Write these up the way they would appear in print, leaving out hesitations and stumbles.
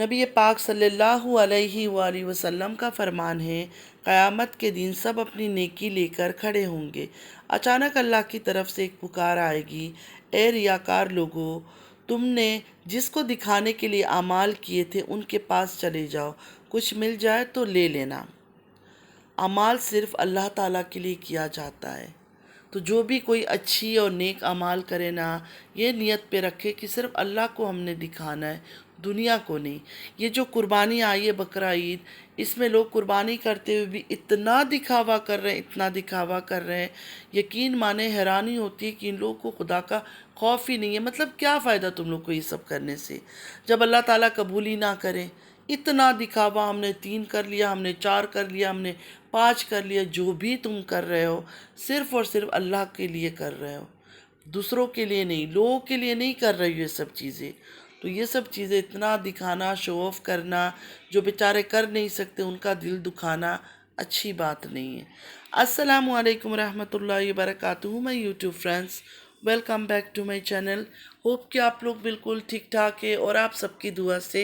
नबी पाक सल्लल्लाहु अलैहि वसल्लम का फरमान है, क़यामत के दिन सब अपनी नेकी लेकर खड़े होंगे। अचानक अल्लाह की तरफ से एक पुकार आएगी, ए रियाकार लोगों, तुमने जिसको दिखाने के लिए अमाल किए थे उनके पास चले जाओ, कुछ मिल जाए तो ले लेना। अमाल सिर्फ़ अल्लाह ताला के लिए किया जाता है। तो जो भी कोई अच्छी और नेक अमाल करे ना, ये नियत पे रखे कि सिर्फ़ अल्लाह को हमने दिखाना है, दुनिया को नहीं। ये जो कुर्बानी आई है बकरा ईद, इसमें लोग कुर्बानी करते हुए भी इतना दिखावा कर रहे हैं, इतना दिखावा कर रहे हैं, यकीन माने हैरानी होती है कि इन लोगों को खुदा का खौफ ही नहीं है। मतलब क्या फ़ायदा तुम लोग को ये सब करने से, जब अल्लाह ताला कबूल ही ना करे। इतना दिखावा, हमने 3 कर लिया, हमने 4 कर लिया, हमने 5 कर लिया। जो भी तुम कर रहे हो सिर्फ़ और सिर्फ अल्लाह के लिए कर रहे हो, दूसरों के लिए नहीं, लोगों के लिए नहीं कर रही हो ये सब चीज़ें। तो ये सब चीज़ें, इतना दिखाना, शो ऑफ़ करना, जो बेचारे कर नहीं सकते उनका दिल दुखाना अच्छी बात नहीं है। अस्सलामु अलैकुम रहमतुल्लाहि व बरकातुहू my YouTube friends, welcome back to my channel. Hope कि आप लोग बिल्कुल ठीक ठाक है और आप सबकी दुआ से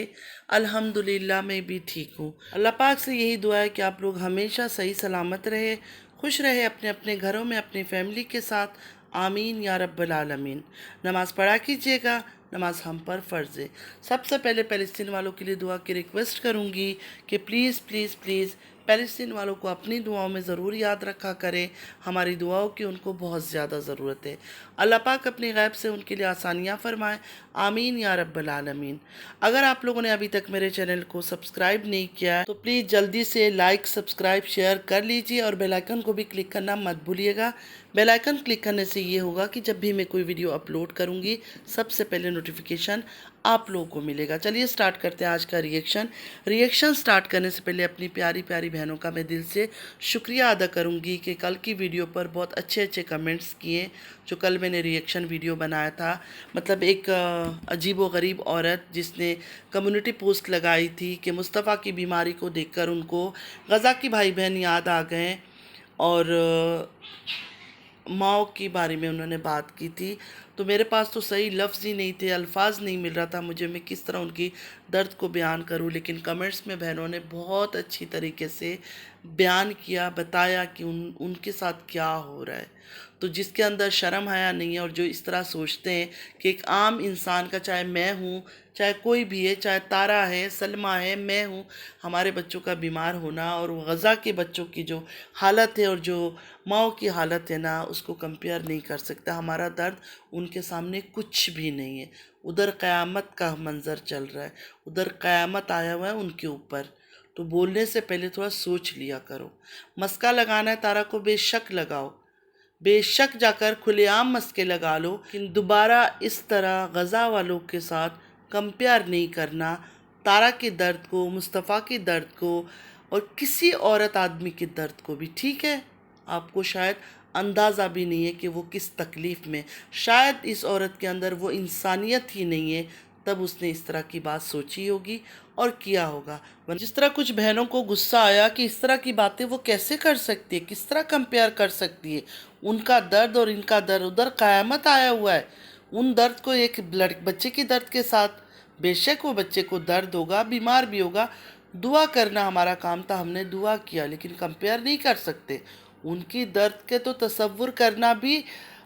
अल्हम्दुलिल्लाह मैं भी ठीक हूँ। अल्लाह पाक से यही दुआ है कि आप लोग हमेशा सही सलामत रहे, खुश रहे अपने अपने घरों में अपनी फैमिली के साथ। आमीन या रब्बल आलमीन। नमाज़ पढ़ा कीजिएगा, नमाज हम पर फ़र्ज़ है। सबसे पहले फ़लस्तीन वालों के लिए दुआ की रिक्वेस्ट करूँगी कि प्लीज़ प्लीज़ प्लीज़ फ़लस्तीन वालों को अपनी दुआओं में ज़रूर याद रखा करें। हमारी दुआओं की उनको बहुत ज़्यादा ज़रूरत है। अल्लाह पाक अपने गैब से उनके लिए आसानियाँ फ़रमाएँ। आमीन या रब्बल आलमीन। अगर आप लोगों ने अभी तक मेरे चैनल को सब्सक्राइब नहीं किया है तो प्लीज़ जल्दी से लाइक, सब्सक्राइब, शेयर कर लीजिए और बेल आइकन को भी क्लिक करना मत भूलिएगा। बेल आइकन क्लिक करने से ये होगा कि जब भी मैं कोई वीडियो अपलोड करूँगी सबसे पहले नोटिफिकेशन आप लोगों को मिलेगा। चलिए स्टार्ट करते हैं आज का रिएक्शन स्टार्ट करने से पहले अपनी प्यारी प्यारी बहनों का मैं दिल से शुक्रिया अदा करूंगी कि कल की वीडियो पर बहुत अच्छे अच्छे कमेंट्स किए। जो कल मैंने रिएक्शन वीडियो बनाया था, मतलब एक अजीब व गरीब औरत जिसने कम्युनिटी पोस्ट लगाई थी कि मुस्तफ़ा की बीमारी को देखकर उनको गज़ा की भाई बहन याद आ गए और माओ के बारे में उन्होंने बात की थी। तो मेरे पास तो सही लफ्ज़ ही नहीं थे, अल्फाज नहीं मिल रहा था मुझे, मैं किस तरह उनकी दर्द को बयान करूं। लेकिन कमेंट्स में बहनों ने बहुत अच्छी तरीके से बयान किया, बताया कि उनके साथ क्या हो रहा है। तो जिसके अंदर शर्म हया नहीं है और जो इस तरह सोचते हैं कि एक आम इंसान का, चाहे मैं हूँ, चाहे कोई भी है, चाहे तारा है, सलमा है, मैं हूँ, हमारे बच्चों का बीमार होना और गज़ा के बच्चों की जो हालत है और जो माओ की हालत है ना, उसको कंपेयर नहीं कर सकता। हमारा दर्द उनके सामने कुछ भी नहीं है। उधर क़यामत का मंज़र चल रहा है, उधर क़यामत आया हुआ है उनके ऊपर। तो बोलने से पहले थोड़ा सोच लिया करो। मस्का लगाना है तारा को, बेशक लगाओ, बेशक जाकर खुलेआम मस्के लगा लो, लेकिन दोबारा इस तरह गज़ा वालों के साथ कंपेयर नहीं करना। तारा के दर्द को, मुस्तफ़ा के दर्द को और किसी औरत आदमी के दर्द को भी, ठीक है, आपको शायद अंदाज़ा भी नहीं है कि वो किस तकलीफ़ में, शायद इस औरत के अंदर वो इंसानियत ही नहीं है, तब उसने इस तरह की बात सोची होगी और किया होगा। जिस तरह कुछ बहनों को गुस्सा आया कि इस तरह की बातें वो कैसे कर सकती है, किस तरह कंपेयर कर सकती है, उनका दर्द और इनका दर्द, उधर क़यामत आया हुआ है, उन दर्द को एक बच्चे के दर्द के साथ, बेशक वो बच्चे को दर्द होगा, बीमार भी होगा, दुआ करना हमारा काम था, हमने दुआ किया, लेकिन कंपेयर नहीं कर सकते। उनकी दर्द के तो तसव्वुर करना भी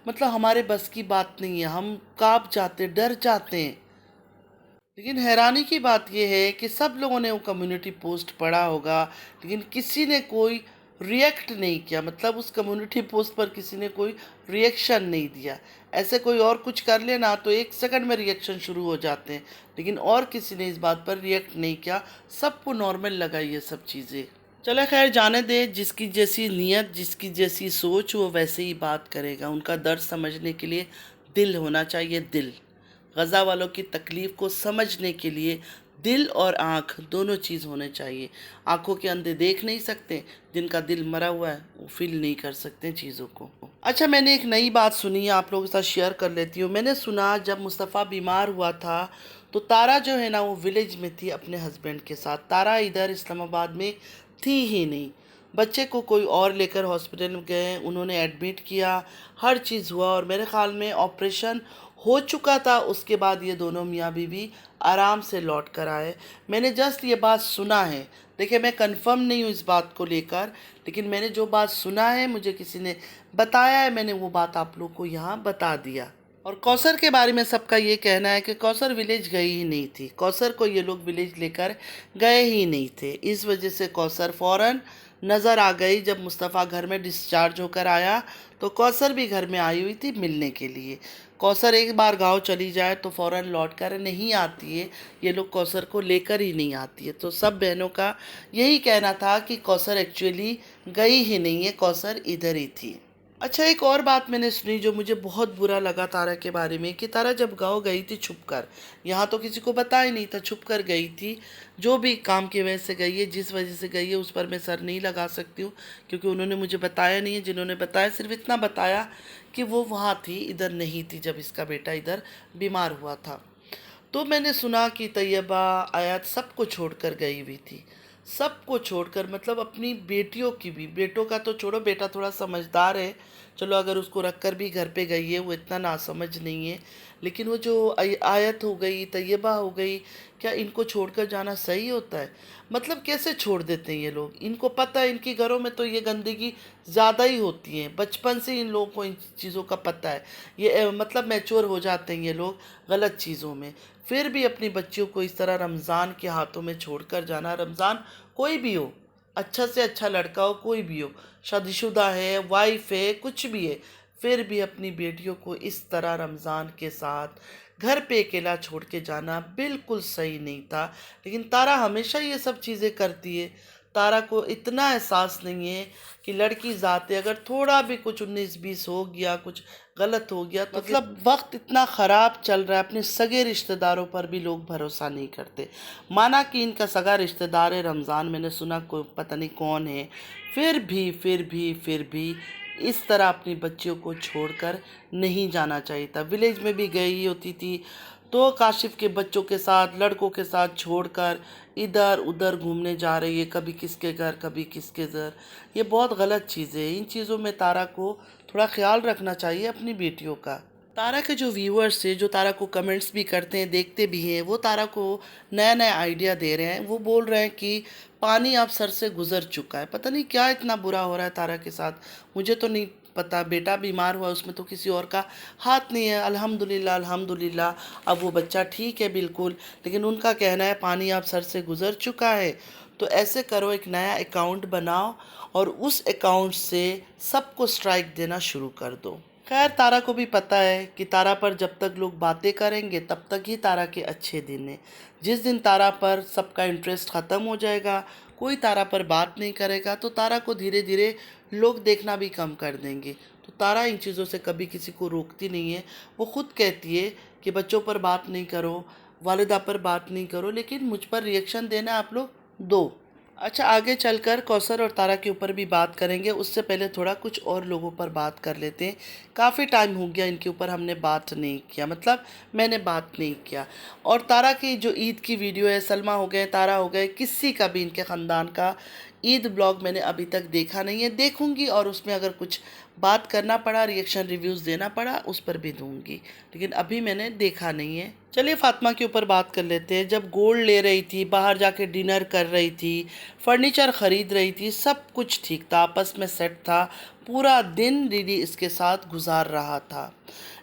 मतलब हमारे बस की बात नहीं है, हम काँप जाते, डर जाते हैं। लेकिन हैरानी की बात यह है कि सब लोगों ने वो कम्युनिटी पोस्ट पढ़ा होगा, लेकिन किसी ने कोई रिएक्ट नहीं किया। मतलब उस कम्युनिटी पोस्ट पर किसी ने कोई रिएक्शन नहीं दिया। ऐसे कोई और कुछ कर ले ना तो 1 सेकंड में रिएक्शन शुरू हो जाते हैं, लेकिन और किसी ने इस बात पर रिएक्ट नहीं किया। सबको नॉर्मल लगा ये सब चीज़ें। चलो खैर, जाने दे, जिसकी जैसी नीयत, जिसकी जैसी सोच, वो वैसे ही बात करेगा। उनका दर्द समझने के लिए दिल होना चाहिए, दिल। गज़ा वालों की तकलीफ़ को समझने के लिए दिल और आँख दोनों चीज़ होने चाहिए। आँखों के अंधे देख नहीं सकते, जिनका दिल मरा हुआ है वो फील नहीं कर सकते चीज़ों को। अच्छा, मैंने एक नई बात सुनी है, आप लोगों के साथ शेयर कर लेती हूँ। मैंने सुना जब मुस्तफ़ा बीमार हुआ था तो तारा जो है ना वो विलेज में थी अपने हस्बैंड के साथ। तारा इधर इस्लामाबाद में थी ही नहीं। बच्चे को कोई और लेकर हॉस्पिटल में गए, उन्होंने एडमिट किया, हर चीज़ हुआ और मेरे ख़्याल में ऑपरेशन हो चुका था। उसके बाद ये दोनों मियाँ बीवी आराम से लौट कर आए। मैंने जस्ट ये बात सुना है, देखिए मैं कंफर्म नहीं हूँ इस बात को लेकर, लेकिन मैंने जो बात सुना है, मुझे किसी ने बताया है, मैंने वो बात आप लोग को यहाँ बता दिया। और कौसर के बारे में सबका ये कहना है कि कौसर विलेज गई ही नहीं थी, कौसर को ये लोग विलेज लेकर गए ही नहीं थे। इस वजह से कौसर फ़ौरन नज़र आ गई। जब मुस्तफ़ा घर में डिस्चार्ज होकर आया तो कौसर भी घर में आई हुई थी मिलने के लिए। कौसर एक बार गांव चली जाए तो फ़ौरन लौट कर नहीं आती है, ये लोग कौसर को लेकर ही नहीं आती है। तो सब बहनों का यही कहना था कि कौसर एक्चुअली गई ही नहीं है, कौसर इधर ही थी। अच्छा, एक और बात मैंने सुनी जो मुझे बहुत बुरा लगा तारा के बारे में, कि तारा जब गाँव गई थी छुप कर, यहाँ तो किसी को पता ही नहीं था, छुप कर गई थी। जो भी काम की वजह से गई है, जिस वजह से गई है, उस पर मैं सर नहीं लगा सकती हूँ, क्योंकि उन्होंने मुझे बताया नहीं है। जिन्होंने बताया सिर्फ इतना बताया कि वो वहाँ थी, इधर नहीं थी जब इसका बेटा इधर बीमार हुआ था। तो मैंने सुना कि तैयबा आयत सबको छोड़कर गई हुई थी, सबको छोड़कर, मतलब अपनी बेटियों की भी, बेटों का तो छोड़ो, बेटा थोड़ा समझदार है, चलो अगर उसको रख कर भी घर पे गई है, वो इतना नासमझ नहीं है। लेकिन वो जो आयत हो गई, तैयबा हो गई, क्या इनको छोड़कर जाना सही होता है? मतलब कैसे छोड़ देते हैं ये लोग? इनको पता है इनके घरों में तो ये गंदगी ज़्यादा ही होती है, बचपन से इन लोगों को इन चीज़ों का पता है। ये मतलब मैच्योर हो जाते हैं ये लोग गलत चीज़ों में, फिर भी अपनी बच्चियों को इस तरह रमज़ान के हाथों में छोड़कर जाना। रमज़ान कोई भी हो, अच्छा से अच्छा लड़का हो, कोई भी हो, शादीशुदा है, वाइफ है, कुछ भी है, फिर भी अपनी बेटियों को इस तरह रमज़ान के साथ घर पे अकेला छोड़ के जाना बिल्कुल सही नहीं था। लेकिन तारा हमेशा ये सब चीज़ें करती है। तारा को इतना एहसास नहीं है कि लड़की ज़ात है, अगर थोड़ा भी कुछ 19-20 हो गया, कुछ गलत हो गया तो मतलब वक्त इतना ख़राब चल रहा है, अपने सगे रिश्तेदारों पर भी लोग भरोसा नहीं करते। माना कि इनका सगा रिश्तेदार है रमज़ान, मैंने सुना कोई पता नहीं कौन है, फिर भी इस तरह अपनी बच्चियों को छोड़कर नहीं जाना चाहिए था। विलेज में भी गई होती थी तो काशिफ के बच्चों के साथ, लड़कों के साथ छोड़कर इधर उधर घूमने जा रही है, कभी किसके घर कभी किसके घर। ये बहुत गलत चीज़ है, इन चीज़ों में तारा को थोड़ा ख्याल रखना चाहिए अपनी बेटियों का। तारा के जो व्यूअर्स हैं, जो तारा को कमेंट्स भी करते हैं, देखते भी हैं, वो तारा को नया नया आइडिया दे रहे हैं। वो बोल रहे हैं कि पानी अब सर से गुजर चुका है, पता नहीं क्या इतना बुरा हो रहा है तारा के साथ, मुझे तो नहीं पता। बेटा बीमार हुआ, उसमें तो किसी और का हाथ नहीं है, अल्हम्दुलिल्लाह अल्हम्दुलिल्लाह, अब वो बच्चा ठीक है बिल्कुल। लेकिन उनका कहना है पानी अब सर से गुजर चुका है। तो ऐसे करो, एक नया अकाउंट बनाओ और उस अकाउंट से सबको स्ट्राइक देना शुरू कर दो। खैर, तारा को भी पता है कि तारा पर जब तक लोग बातें करेंगे तब तक ही तारा के अच्छे दिन हैं। जिस दिन तारा पर सबका इंटरेस्ट ख़त्म हो जाएगा, कोई तारा पर बात नहीं करेगा, तो तारा को धीरे धीरे लोग देखना भी कम कर देंगे। तो तारा इन चीज़ों से कभी किसी को रोकती नहीं है। वो खुद कहती है कि बच्चों पर बात नहीं करो, वालिदा पर बात नहीं करो, लेकिन मुझ पर रिएक्शन देना आप लोग दो। अच्छा, आगे चलकर कौसर और तारा के ऊपर भी बात करेंगे, उससे पहले थोड़ा कुछ और लोगों पर बात कर लेते हैं। काफ़ी टाइम हो गया इनके ऊपर हमने बात नहीं किया, मतलब मैंने बात नहीं किया। और तारा की जो ईद की वीडियो है, सलमा हो गए, तारा हो गए, किसी का भी इनके ख़ानदान का ईद ब्लॉग मैंने अभी तक देखा नहीं है। देखूंगी और उसमें अगर कुछ बात करना पड़ा, रिएक्शन रिव्यूज़ देना पड़ा, उस पर भी दूंगी, लेकिन अभी मैंने देखा नहीं है। चलिए फातिमा के ऊपर बात कर लेते हैं। जब गोल्ड ले रही थी, बाहर जाके डिनर कर रही थी, फर्नीचर ख़रीद रही थी, सब कुछ ठीक था, आपस में सेट था, पूरा दिन दीदी इसके साथ गुजार रहा था।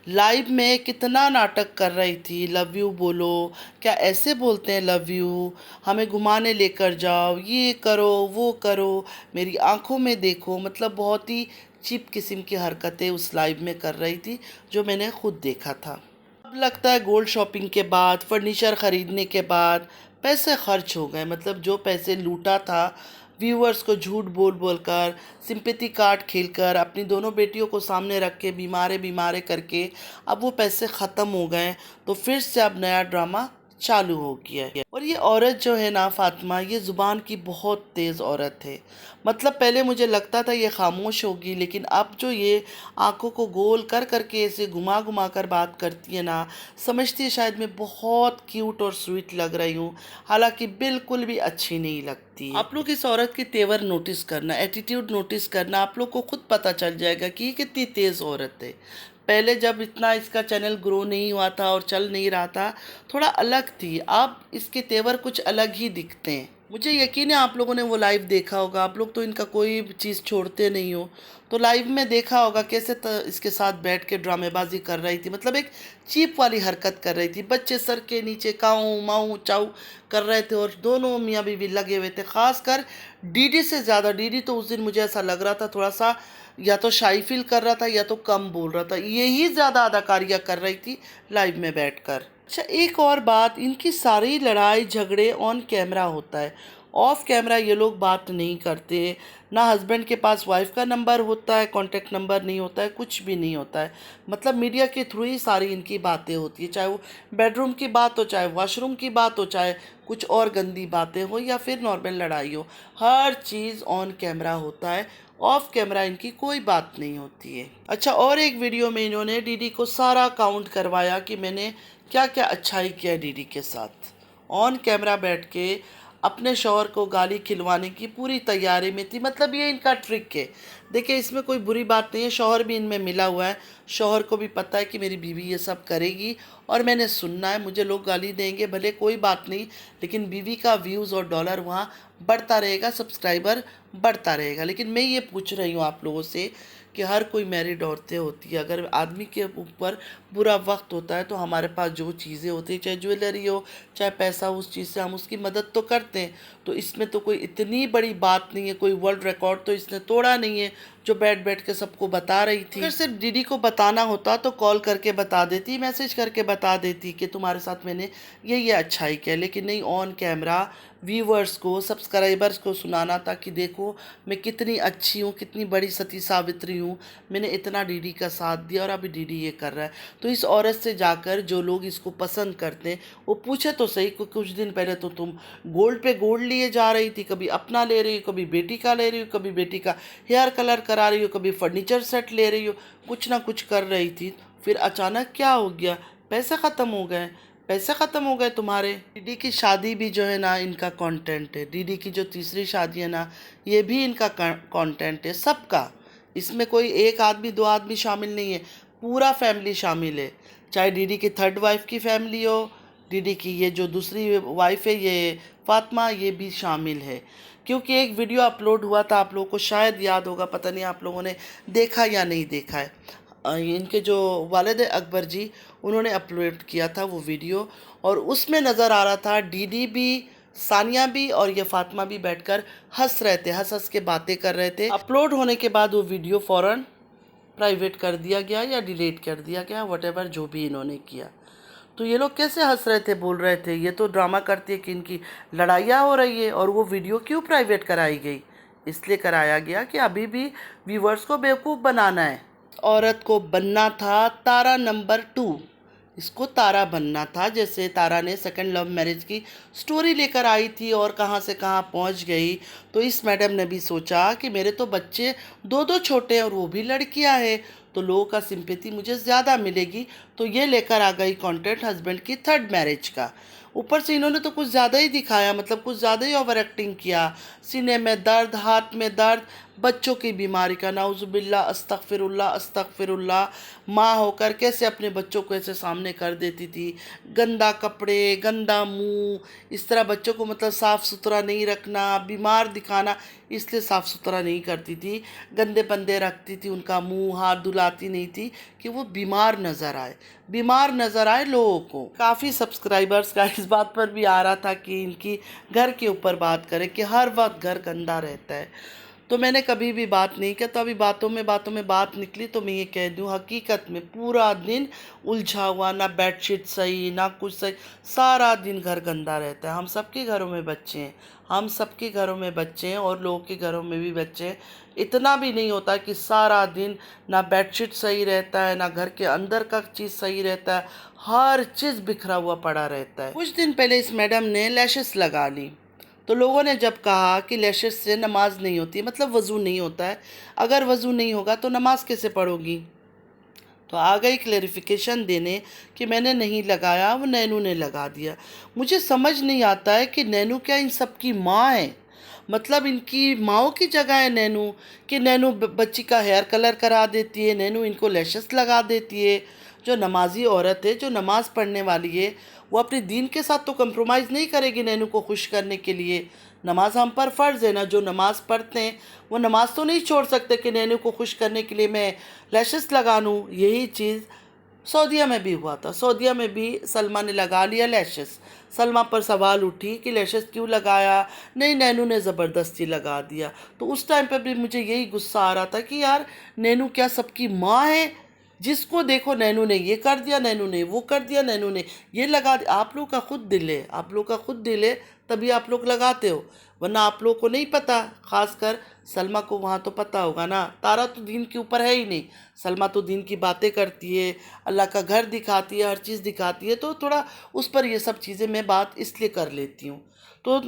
लाइव में कितना नाटक कर रही थी, लव यू बोलो, क्या ऐसे बोलते हैं लव यू, हमें घुमाने लेकर जाओ, ये करो वो करो, मेरी आंखों में देखो, मतलब बहुत ही चीप किस्म की हरकतें उस लाइव में कर रही थी, जो मैंने खुद देखा था। अब लगता है गोल्ड शॉपिंग के बाद, फर्नीचर ख़रीदने के बाद पैसे खर्च हो गए, मतलब जो पैसे लूटा था व्यूअर्स को झूठ बोल बोल कर, सिंपैथी कार्ड खेलकर, अपनी दोनों बेटियों को सामने रख के बीमारे बीमारे करके अब वो पैसे ख़त्म हो गए। तो फिर से अब नया ड्रामा चालू हो गया है। और ये औरत जो है ना फातिमा, ये ज़ुबान की बहुत तेज़ औरत है। मतलब पहले मुझे लगता था ये खामोश होगी, लेकिन अब जो ये आंखों को गोल कर करके ऐसे घुमा घुमा कर बात करती है ना, समझती है शायद मैं बहुत क्यूट और स्वीट लग रही हूँ, हालांकि बिल्कुल भी अच्छी नहीं लगती है। आप लोग इस औरत के तेवर नोटिस करना, एटीट्यूड नोटिस करना, आप लोग को खुद पता चल जाएगा कि ये कितनी तेज़ औरत है। पहले जब इतना इसका चैनल ग्रो नहीं हुआ था और चल नहीं रहा था, थोड़ा अलग थी। अब इसके तेवर कुछ अलग ही दिखते हैं। मुझे यकीन है आप लोगों ने वो लाइव देखा होगा। आप लोग तो इनका कोई चीज़ छोड़ते नहीं हो, तो लाइव में देखा होगा कैसे इसके साथ बैठ के ड्रामेबाजी कर रही थी। मतलब एक चीप वाली हरकत कर रही थी। बच्चे सर के नीचे काऊ माऊ चाऊ कर रहे थे और दोनों मियाँ बीवी लगे हुए थे। खासकर डीडी से ज़्यादा। डीडी तो उस दिन मुझे ऐसा लग रहा था थोड़ा सा या तो शाई फील कर रहा था या तो कम बोल रहा था। यही ज़्यादा अदाकारियाँ कर रही थी लाइव में बैठकर। अच्छा, एक और बात, इनकी सारी लड़ाई झगड़े ऑन कैमरा होता है। ऑफ कैमरा ये लोग बात नहीं करते। ना हस्बैंड के पास वाइफ का नंबर होता है, कॉन्टेक्ट नंबर नहीं होता है, कुछ भी नहीं होता है। मतलब मीडिया के थ्रू ही सारी इनकी बातें होती है, चाहे वो बेडरूम की बात हो, चाहे वॉशरूम की बात हो, चाहे कुछ और गंदी बातें हो या फिर नॉर्मल लड़ाई हो। हर चीज़ ऑन कैमरा होता है। ऑफ कैमरा इनकी कोई बात नहीं होती है। अच्छा, और एक वीडियो में इन्होंने डीडी को सारा काउंट करवाया कि मैंने क्या क्या अच्छाई किया डीडी के साथ। ऑन कैमरा बैठ के अपने शौहर को गाली खिलवाने की पूरी तैयारी में थी। मतलब ये इनका ट्रिक है। देखिए, इसमें कोई बुरी बात नहीं है। शौहर भी इनमें मिला हुआ है। शौहर को भी पता है कि मेरी बीवी ये सब करेगी और मैंने सुनना है। मुझे लोग गाली देंगे भले, कोई बात नहीं, लेकिन बीवी का व्यूज़ और डॉलर वहाँ बढ़ता रहेगा, सब्सक्राइबर बढ़ता रहेगा। लेकिन मैं ये पूछ रही हूँ आप लोगों से कि हर कोई मैरिड औरतें होती है। अगर आदमी के ऊपर बुरा वक्त होता है तो हमारे पास जो चीज़ें होती हैं, चाहे ज्वेलरी हो, चाहे पैसा, उस चीज़ से हम उसकी मदद तो करते हैं। तो इसमें तो कोई इतनी बड़ी बात नहीं है। कोई वर्ल्ड रिकॉर्ड तो इसने तोड़ा नहीं है जो बैठ बैठ के सबको बता रही थी। अगर सिर्फ डीडी को बताना होता तो कॉल करके बता देती, मैसेज करके बता देती कि तुम्हारे साथ मैंने ये अच्छाई किया। लेकिन नहीं, ऑन कैमरा व्यूवर्स को, सब्सक्राइबर्स को सुनाना था कि देखो मैं कितनी अच्छी हूँ, कितनी बड़ी सती सावित्री हूँ, मैंने इतना डीडी का साथ दिया और अभी डीडी ये कर रहा है। तो इस औरत से जाकर जो लोग इसको पसंद करते हैं वो पूछे तो सही, कुछ दिन पहले तो तुम गोल्ड पे गोल्ड लिए जा रही थी। कभी अपना ले रही हो, कभी बेटी का ले रही हो, कभी बेटी का हेयर कलर करा रही हो, कभी फर्नीचर सेट ले रही हो, कुछ ना कुछ कर रही थी। फिर अचानक क्या हो गया? पैसे ख़त्म हो गए। पैसे ख़त्म हो गए तुम्हारे। डीडी की शादी भी जो है ना इनका कंटेंट है। डीडी की जो तीसरी शादी है ना, ये भी इनका कंटेंट है सबका। इसमें कोई एक आदमी दो आदमी शामिल नहीं है, पूरा फैमिली शामिल है। चाहे डीडी की थर्ड वाइफ की फैमिली हो, डीडी की ये जो दूसरी वाइफ है ये फातिमा, ये भी शामिल है। क्योंकि एक वीडियो अपलोड हुआ था, आप लोगों को शायद याद होगा, पता नहीं आप लोगों ने देखा या नहीं देखा है। इनके जो वालिद अकबर जी, उन्होंने अपलोड किया था वो वीडियो, और उसमें नज़र आ रहा था डीडी भी, सानिया भी और ये फातिमा भी बैठकर हंस रहे थे, हंस हंस के बातें कर रहे थे। अपलोड होने के बाद वो वीडियो फ़ौरन प्राइवेट कर दिया गया या डिलीट कर दिया गया, वटेवर जो भी इन्होंने किया। तो ये लोग कैसे हंस रहे थे, बोल रहे थे ये तो ड्रामा करती है कि इनकी लड़ाइयाँ हो रही है। और वो वीडियो क्यों प्राइवेट कराई गई? इसलिए कराया गया कि अभी भी व्यूवर्स को बेवकूफ़ बनाना है। औरत को बनना था तारा नंबर 2। इसको तारा बनना था। जैसे तारा ने सेकंड लव मैरिज की स्टोरी लेकर आई थी और कहाँ से कहाँ पहुँच गई, तो इस मैडम ने भी सोचा कि मेरे तो बच्चे दो दो छोटे हैं और वो भी लड़कियां हैं, तो लोगों का सिंपैथी मुझे ज़्यादा मिलेगी। तो ये लेकर आ गई कंटेंट हस्बैंड की थर्ड मैरिज का। ऊपर से इन्होंने तो कुछ ज़्यादा ही दिखाया, मतलब कुछ ज़्यादा ही ओवर एक्टिंग किया। सीने में दर्द, हाथ में दर्द, बच्चों की बीमारी का नाउजुबिल्ला, अस्तगफिरुल्लाह अस्तगफिरुल्लाह। माँ होकर कैसे अपने बच्चों को ऐसे सामने कर देती थी, गंदा कपड़े, गंदा मुंह, इस तरह बच्चों को मतलब साफ़ सुथरा नहीं रखना, बीमार दिखाना, इसलिए साफ़ सुथरा नहीं करती थी, गंदे बंदे रखती थी, उनका मुंह हाथ धुलाती नहीं थी कि वो बीमार नज़र आए, बीमार नज़र आए लोगों को। काफ़ी सब्सक्राइबर्स का इस बात पर भी आ रहा था कि इनकी घर के ऊपर बात करें कि हर वक्त घर गंदा रहता है। तो मैंने कभी भी बात नहीं किया, तो अभी बातों में बात निकली तो मैं ये कह दूँ, हकीकत में पूरा दिन उलझा हुआ, ना बेडशीट सही ना कुछ सही, सारा दिन घर गंदा रहता है। हम सबके घरों में बच्चे हैं, हम सबके घरों में बच्चे हैं और लोगों के घरों में भी बच्चे हैं। इतना भी नहीं होता कि सारा दिन ना बेडशीट सही रहता है, ना घर के अंदर का चीज़ सही रहता है, हर चीज़ बिखरा हुआ पड़ा रहता है। कुछ दिन पहले इस मैडम ने लैशेस लगा ली, तो लोगों ने जब कहा कि लैशेस से नमाज नहीं होती, मतलब वज़ू नहीं होता है, अगर वज़ू नहीं होगा तो नमाज कैसे पढ़ोगी, तो आ गई क्लेरिफिकेशन देने कि मैंने नहीं लगाया, वो नैनू ने लगा दिया। मुझे समझ नहीं आता है कि नैनू क्या इन सब की माँ है? मतलब इनकी माओ की जगह है नैनू, कि नैनू बच्ची का हेयर कलर करा देती है, नैनू इनको लैशेस लगा देती है। जो नमाजी औरत है, जो नमाज़ पढ़ने वाली है, वो अपने दीन के साथ तो कंप्रोमाइज़ नहीं करेगी नैनू को खुश करने के लिए। नमाज हम पर फ़र्ज़ है ना, जो नमाज़ पढ़ते हैं वो नमाज तो नहीं छोड़ सकते कि नैनू को खुश करने के लिए मैं लैशेस लगा लूँ। यही चीज़ सऊदीया में भी हुआ था। सऊदीया में भी सलमा ने लगा लिया लैशेस। सलमा पर सवाल उठी कि लैशेस क्यों लगाया? नहीं, नैनू ने ज़बरदस्ती लगा दिया। तो उस टाइम पे भी मुझे यही गुस्सा आ रहा था कि यार नैनू क्या सबकी माँ है? जिसको देखो नैनू ने ये कर दिया, नैनू ने वो कर दिया, नैनू ने ये लगा दिया। आप लोग का खुद दिल है, आप लोग का खुद दिल है, तभी आप लोग लगाते हो, वरना आप लोग को नहीं पता। खासकर सलमा को वहाँ तो पता होगा ना। तारा तो दीन के ऊपर है ही नहीं, सलमा तो दीन की बातें करती है, अल्लाह का घर दिखाती है, हर चीज़ दिखाती है। तो थोड़ा उस पर ये सब चीज़ें मैं बात इसलिए कर लेती हूँ। तो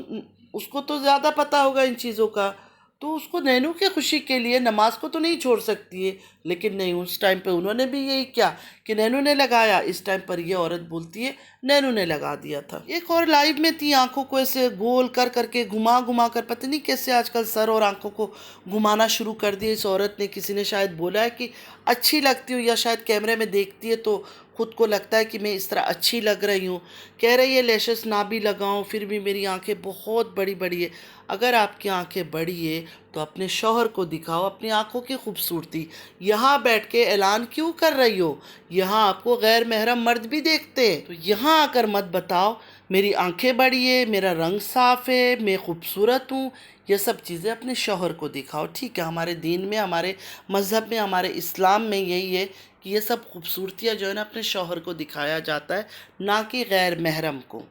उसको तो ज़्यादा पता होगा इन चीज़ों का। तो उसको नैनू की खुशी के लिए नमाज को तो नहीं छोड़ सकती है। लेकिन नहीं, उस टाइम पे उन्होंने भी यही किया कि नैनू ने लगाया। इस टाइम पर ये औरत बोलती है नैनू ने लगा दिया था। एक और लाइव में थी, आंखों को ऐसे गोल कर करके घुमा घुमा कर, पता नहीं कैसे आजकल सर और आंखों को घुमाना शुरू कर दिया इस औरत ने। किसी ने शायद बोला है कि अच्छी लगती हूँ, या शायद कैमरे में देखती है तो खुद को लगता है कि मैं इस तरह अच्छी लग रही हूँ। कह रही है लैशेस ना भी लगाऊं फिर भी मेरी आंखें बहुत बड़ी बड़ी है। अगर आपकी आंखें बड़ी है तो अपने शौहर को दिखाओ अपनी आंखों की खूबसूरती। यहाँ बैठ के ऐलान क्यों कर रही हो? यहाँ आपको गैर महरम मर्द भी देखते हैं, तो यहाँ आकर मत बताओ मेरी आंखें बड़ी है, मेरा रंग साफ़ है, मैं खूबसूरत हूँ। ये सब चीज़ें अपने शौहर को दिखाओ। ठीक है, हमारे दीन में, हमारे मज़हब में, हमारे इस्लाम में यही है कि ये सब खूबसूरतियाँ जो है ना अपने शौहर को दिखाया जाता है, ना कि गैर महरम को।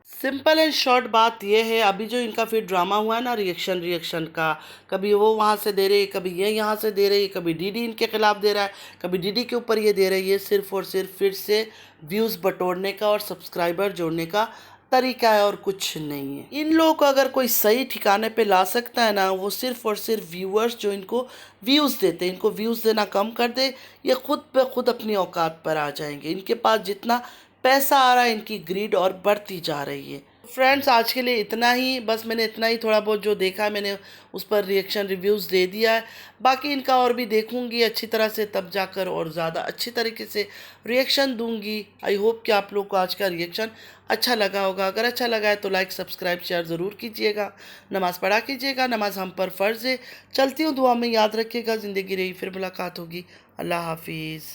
सिंपल एंड शॉर्ट बात यह है, अभी जो इनका फिर ड्रामा हुआ है ना रिएक्शन का, कभी वो वहाँ से दे रही है, कभी ये यहाँ से दे रही है, कभी डीडी इनके खिलाफ दे रहा है, कभी डीडी के ऊपर ये दे रही है, सिर्फ और सिर्फ फिर से व्यूज़ बटोरने का और सब्सक्राइबर जोड़ने का तरीका है और कुछ नहीं है। इन लोगों को अगर कोई सही ठिकाने पे ला सकता है ना, वो सिर्फ और सिर्फ व्यूअर्स जो इनको व्यूज़ देते हैं, इनको व्यूज़ देना कम कर दे, ये खुद पे खुद अपनी औकात पर आ जाएंगे। इनके पास जितना पैसा आ रहा है, इनकी ग्रीड और बढ़ती जा रही है। फ्रेंड्स, आज के लिए इतना ही, बस मैंने इतना ही थोड़ा बहुत जो देखा है मैंने उस पर रिएक्शन रिव्यूज़ दे दिया है। बाकी इनका और भी देखूंगी अच्छी तरह से, तब जाकर और ज़्यादा अच्छी तरीके से रिएक्शन दूंगी। आई होप कि आप लोग को आज का रिएक्शन अच्छा लगा होगा। अगर अच्छा लगा है तो लाइक सब्सक्राइब शेयर ज़रूर कीजिएगा। नमाज़ पढ़ा कीजिएगा, नमाज हम पर फ़र्ज़ है। चलती हूँ, दुआ में याद रखिएगा। ज़िंदगी रही फिर मुलाकात होगी। अल्लाह हाफिज़।